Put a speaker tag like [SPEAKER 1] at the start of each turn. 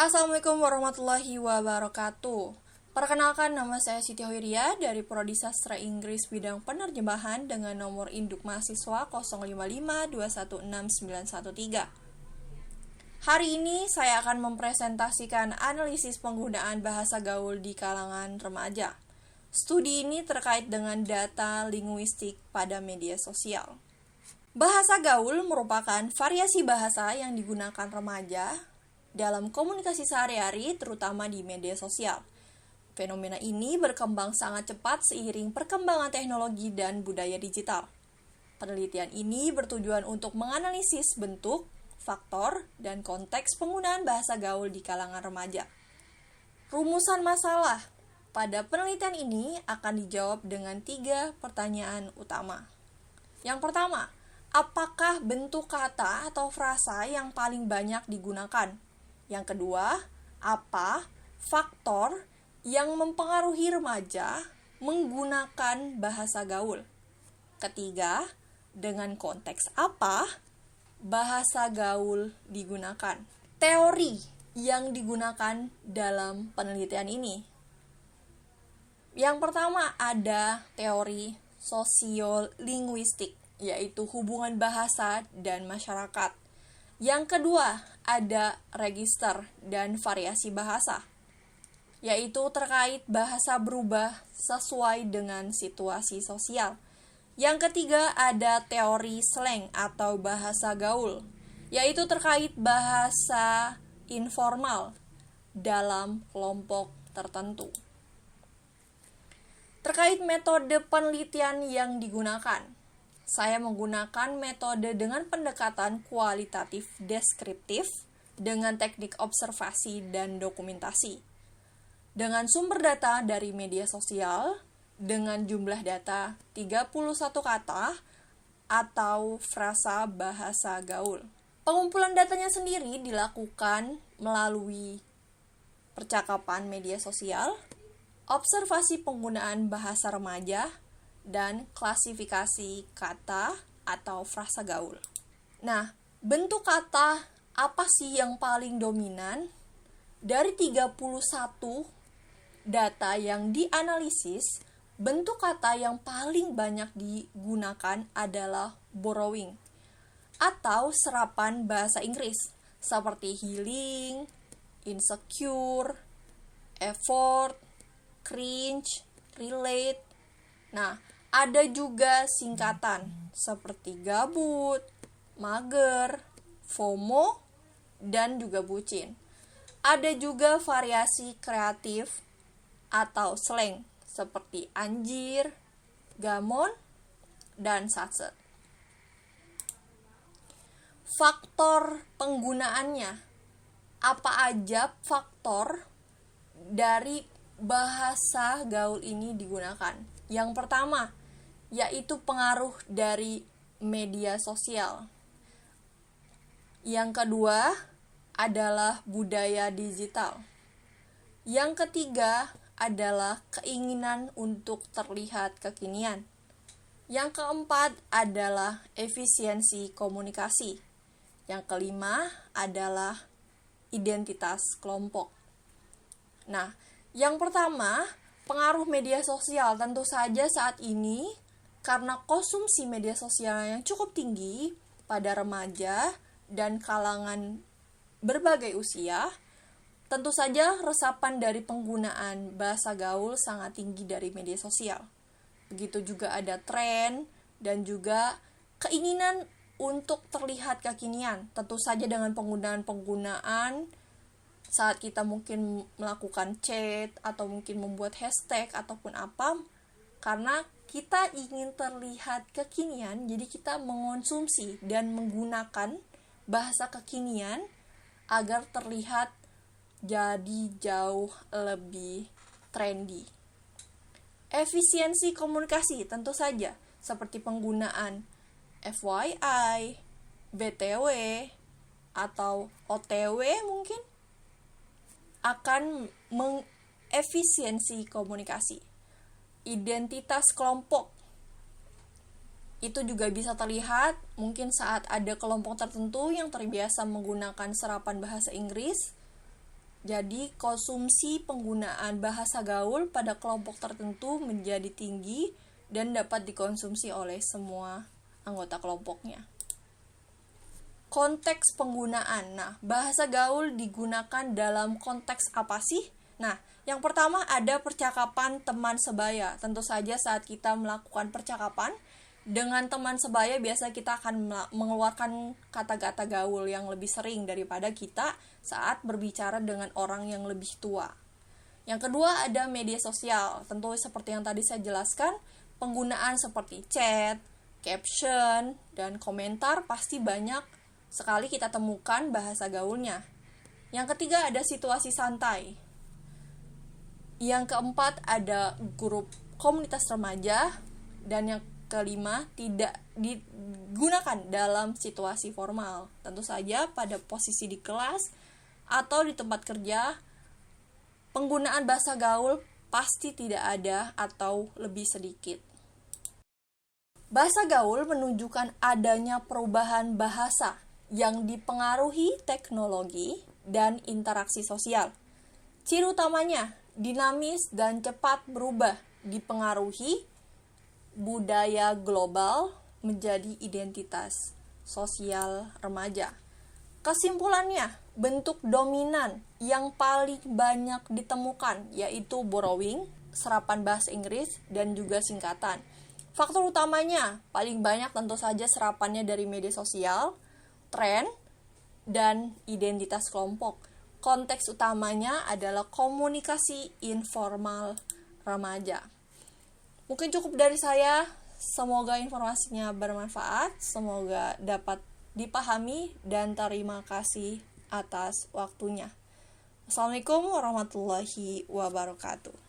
[SPEAKER 1] Assalamualaikum warahmatullahi wabarakatuh. Perkenalkan, nama saya Siti Hoiria dari Prodi Sastra Inggris bidang penerjemahan dengan nomor induk mahasiswa 055216913. Hari ini saya akan mempresentasikan analisis penggunaan bahasa gaul di kalangan remaja. Studi ini terkait dengan data linguistik pada media sosial. Bahasa gaul merupakan variasi bahasa yang digunakan remaja dalam komunikasi sehari-hari, terutama di media sosial. Fenomena ini berkembang sangat cepat seiring perkembangan teknologi dan budaya digital. Penelitian ini bertujuan untuk menganalisis bentuk, faktor, dan konteks penggunaan bahasa gaul di kalangan remaja. Rumusan masalah pada penelitian ini akan dijawab dengan 3 pertanyaan utama. Yang pertama, apakah bentuk kata atau frasa yang paling banyak digunakan? Yang kedua, apa faktor yang mempengaruhi remaja menggunakan bahasa gaul? Ketiga, dengan konteks apa bahasa gaul digunakan? Teori yang digunakan dalam penelitian ini. Yang pertama ada teori sosiolinguistik, yaitu hubungan bahasa dan masyarakat. Yang kedua, ada register dan variasi bahasa, yaitu terkait bahasa berubah sesuai dengan situasi sosial. Yang ketiga, ada teori slang atau bahasa gaul, yaitu terkait bahasa informal dalam kelompok tertentu. Terkait metode penelitian yang digunakan, saya menggunakan metode dengan pendekatan kualitatif deskriptif dengan teknik observasi dan dokumentasi. Dengan sumber data dari media sosial dengan jumlah data 31 kata atau frasa bahasa gaul. Pengumpulan datanya sendiri dilakukan melalui percakapan media sosial, observasi penggunaan bahasa remaja, dan klasifikasi kata atau frasa gaul. Nah, bentuk kata apa sih yang paling dominan? Dari 31 data yang dianalisis, bentuk kata yang paling banyak digunakan adalah borrowing atau serapan bahasa Inggris seperti healing, insecure, effort, cringe, relate. Nah, ada juga singkatan seperti gabut, mager, FOMO, dan juga bucin. Ada juga variasi kreatif atau slang seperti anjir, gamon, dan satset. Faktor penggunaannya. Apa aja faktor dari bahasa gaul ini digunakan? Yang pertama, yaitu pengaruh dari media sosial. Yang kedua adalah budaya digital. Yang ketiga adalah keinginan untuk terlihat kekinian. Yang keempat adalah efisiensi komunikasi. Yang kelima adalah identitas kelompok. Nah, yang pertama, pengaruh media sosial. Tentu saja saat ini, karena konsumsi media sosial yang cukup tinggi pada remaja dan kalangan berbagai usia, tentu saja resapan dari penggunaan bahasa gaul sangat tinggi dari media sosial. Begitu juga ada tren dan juga keinginan untuk terlihat kekinian. Tentu saja dengan penggunaan saat kita mungkin melakukan chat atau mungkin membuat hashtag ataupun apa, karena kita ingin terlihat kekinian, jadi kita mengonsumsi dan menggunakan bahasa kekinian agar terlihat jadi jauh lebih trendy. Efisiensi komunikasi tentu saja seperti penggunaan FYI, BTW, atau OTW mungkin akan mengefisiensi komunikasi. Identitas kelompok itu juga bisa terlihat mungkin saat ada kelompok tertentu yang terbiasa menggunakan serapan bahasa Inggris Jadi, konsumsi penggunaan bahasa gaul pada kelompok tertentu menjadi tinggi dan dapat dikonsumsi oleh semua anggota kelompoknya. Konteks penggunaan. Nah, bahasa gaul digunakan dalam konteks apa sih? Nah, yang pertama ada percakapan teman sebaya. Tentu saja saat kita melakukan percakapan dengan teman sebaya, biasa kita akan mengeluarkan kata-kata gaul yang lebih sering daripada kita saat berbicara dengan orang yang lebih tua. Yang kedua ada media sosial. Tentu seperti yang tadi saya jelaskan, penggunaan seperti chat, caption, dan komentar pasti banyak sekali kita temukan bahasa gaulnya. Yang ketiga ada situasi santai. Yang keempat ada grup komunitas remaja. Dan yang kelima, tidak digunakan dalam situasi formal. Tentu saja pada posisi di kelas atau di tempat kerja, penggunaan bahasa gaul pasti tidak ada atau lebih sedikit. Bahasa gaul menunjukkan adanya perubahan bahasa yang dipengaruhi teknologi dan interaksi sosial. Ciri utamanya, dinamis dan cepat berubah, dipengaruhi budaya global menjadi identitas sosial remaja. Kesimpulannya, bentuk dominan yang paling banyak ditemukan yaitu borrowing, serapan bahasa Inggris, dan juga singkatan. Faktor utamanya paling banyak tentu saja serapannya dari media sosial, tren, dan identitas kelompok. Konteks utamanya adalah komunikasi informal remaja. Mungkin cukup dari saya. Semoga informasinya bermanfaat, semoga dapat dipahami, dan terima kasih atas waktunya. Assalamualaikum warahmatullahi wabarakatuh.